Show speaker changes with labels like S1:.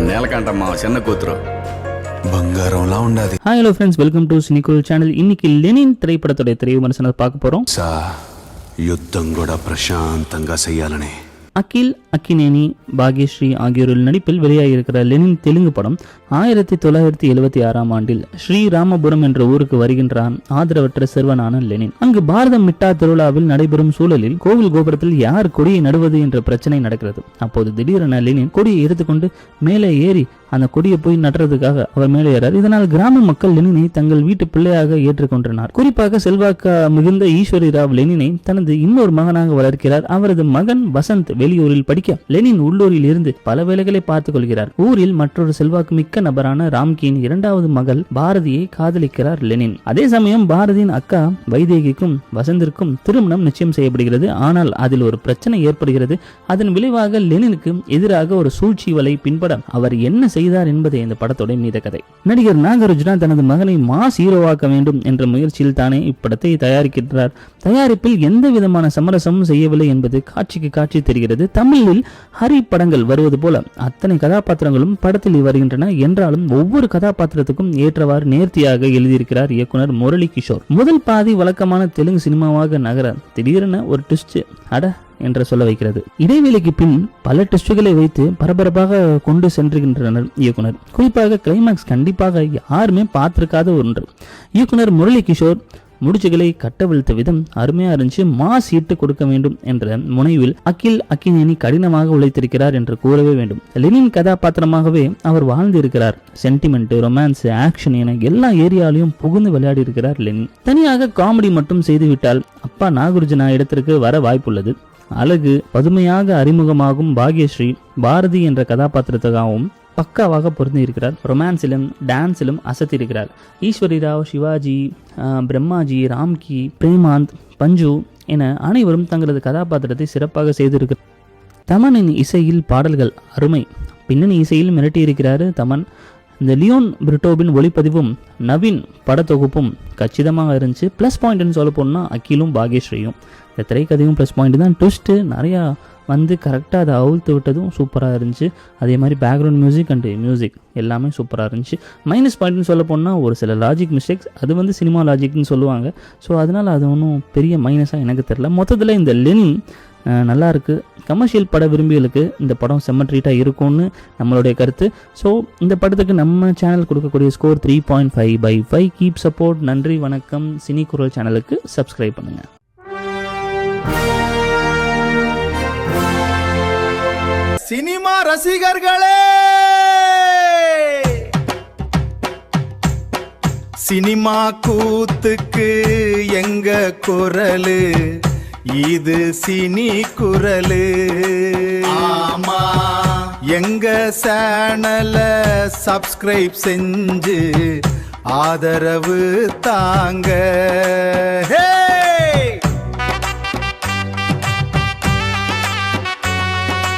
S1: నేలకంటమ్మా చిన్న కూతురు బంగారంలా ఉండాది.
S2: Hi hello friends, welcome to cinecool channel. இன்னைக்கு லெனின் திரைப்படத்தோட திரைவிமர்சனத்தை பார்க்க போறோம்.
S1: யுத்தம் கூட பிரசாந்தంగా செய்யாலனே.
S2: அகில், அக்கினேனி, பாக்யஸ்ரீ ஆகியோரின் நடிப்பில் வெளியாகியிருக்கிற லெனின் தெலுங்கு படம் 1976ஆம் ஆண்டில் ஸ்ரீராமபுரம் என்ற ஊருக்கு வருகின்றான் ஆதரவற்ற சிறுவனான லெனின். அங்கு பாரதம் மிட்டா திருவிழாவில் நடைபெறும் சூழலில் கோவில் கோபுரத்தில் யார் கொடியை நடுவது என்ற பிரச்சனை நடக்கிறது. அப்போது திடீரென லெனின் கொடியை எடுத்துக்கொண்டு மேலே ஏறி அந்த கொடியை போய் நடுறதுக்காக அவர் மேலே ஏறார். இதனால் கிராம மக்கள் லெனினை தங்கள் வீட்டு பிள்ளையாக ஏற்றுக்கொண்டனர். குறிப்பாக செல்வாக்க மிகுந்த ஈஸ்வரி ராவ் லெனினை தனது இன்னொரு மகனாக வளர்க்கிறார். அவரது மகன் வசந்த் வெளியூரில் படிக்க லெனின் உள்ளூரில் இருந்து பல வேலைகளை பார்த்துக் கொள்கிறார். ஊரில் மற்றொரு செல்வாக்கு மிக்க நபரான ராம்கியின் இரண்டாவது மகள் பாரதியை காதலிக்கிறார் லெனின். அதே சமயம் பாரதியின் அக்கா வைதேகிக்கும் வசந்திற்கும் திருமணம் நிச்சயம் செய்யப்படுகிறது. ஆனால் அதில் ஒரு பிரச்சனை ஏற்படுகிறது. அதன் விளைவாக லெனினுக்கு எதிராக ஒரு சூழ்ச்சி வலை பின்பட அவர் என்ன செய்தார் என்பதை இந்த படத்தோட மீத கதை. நடிகர் நாகார்ஜுனா தனது மகனை மாஸ் ஹீரோவாக்க வேண்டும் என்ற முயற்சியில் தானே இப்படத்தை தயாரிக்கின்றார். தயாரிப்பில் எந்த விதமான சமரசமும் செய்யவில்லை என்பது காட்சிக்கு காட்சி தெரிகிறது. தமிழில் ஹரி படங்கள் வருவது போல அத்தனை கதாபாத்திரங்களும் படத்தில் வருகின்றன. என்றாலும் ஒவ்வொரு கதாபாத்திரத்துக்கும் ஏற்றவாறு நேர்த்தியாக எழுதியிருக்கிறார் இயக்குனர் முரளி கிஷோர். முதல் பாதி வழக்கமான தெலுங்கு சினிமாவாக நகர திடீரென ஒரு ட்விஸ்ட் அட என்று சொல்ல வைக்கிறது. இடைவேளைக்கு பின் பல டெஸ்டுகளை வைத்து பரபரப்பாக கொண்டு சென்றுகின்றனர் இயக்குனர். குறிப்பாக கிளைமாக்ஸ் கண்டிப்பாக யாருமே பார்த்திருக்காத ஒன்று. இயக்குனர் முரளி கிஷோர் முடிச்சுகளை கட்டவிழ்த்த விதம் அருமையா இருந்துச்சு. மாஸ் ஈட்டு கொடுக்க வேண்டும் என்ற முனைவில் அகில், அக்கினேனி கடினமாக உழைத்திருக்கிறார் என்று கூறவே வேண்டும். லெனின் கதாபாத்திரமாகவே அவர் வாழ்ந்து இருக்கிறார். சென்டிமெண்ட், ரொமான்ஸ், ஆக்ஷன் என எல்லா ஏரியாலையும் புகுந்து விளையாடி இருக்கிறார் லெனின். தனியாக காமெடி மட்டும் செய்துவிட்டால் அப்பா நாகார்ஜுனா இடத்திற்கு வர வாய்ப்புள்ளது. அழகு பதுமையாக அறிமுகமாகும் பாக்யஸ்ரீ பாரதி என்ற கதாபாத்திரத்துக்காகவும் பக்காவாக பொருந்தி இருக்கிறார். ரொமான்ஸிலும் டான்ஸிலும் அசத்திருக்கிறார். ஈஸ்வரி ராவ், சிவாஜி, பிரம்மாஜி, ராம்கி, பிரேமாந்த், பஞ்சு என அனைவரும் தங்களது கதாபாத்திரத்தை சிறப்பாக செய்திருக்கிறார். தமனின் இசையில் பாடல்கள் அருமை. பின்னணி இசையில் மிரட்டியிருக்கிறார் தமன். இந்த லியோன் பிரிட்டோவின் ஒளிப்பதிவும் நவீன் படத்தொகுப்பும் கச்சிதமாக இருந்துச்சு. ப்ளஸ் பாயிண்ட்னு சொல்ல போனால் அகிலும் பாக்யஸ்ரீயும். இந்த திரைக்கதையும் ப்ளஸ் பாயிண்ட் தான். ட்விஸ்ட்டு நிறையா வந்து கரெக்டாக அதை அவுழ்த்து விட்டதும் சூப்பராக இருந்துச்சு. அதே மாதிரி பேக்ரவுண்ட் மியூசிக் அண்டு மியூசிக் எல்லாமே சூப்பராக இருந்துச்சு. மைனஸ் பாயிண்ட்னு சொல்ல போனால் ஒரு சில லாஜிக் மிஸ்டேக்ஸ், அது வந்து சினிமா லாஜிக்னு சொல்லுவாங்க. ஸோ அதனால் அது ஒன்றும் பெரிய மைனஸாக எனக்கு தெரியல. மொத்தத்தில் இந்த லெனின் நல்லா இருக்குது. கமர்ஷியல் பட விரும்பிகளுக்கு இந்த படம் செம்ம ட்ரீட்டாக இருக்கும்னு நம்மளுடைய கருத்து. ஸோ இந்த படத்துக்கு நம்ம சேனல் கொடுக்கக்கூடிய ஸ்கோர் 3.5/5. Keep support. நன்றி, வணக்கம். சினி குரல் சேனலுக்கு சப்ஸ்கிரைப் பண்ணுங்கள்.
S3: சினிமா ரசிகர்களே, சினிமா கூத்துக்கு எங்க குரலு, இது சினி குரலு. ஆமா, எங்க சேனலை சப்ஸ்கிரைப் செஞ்சு ஆதரவு தாங்க.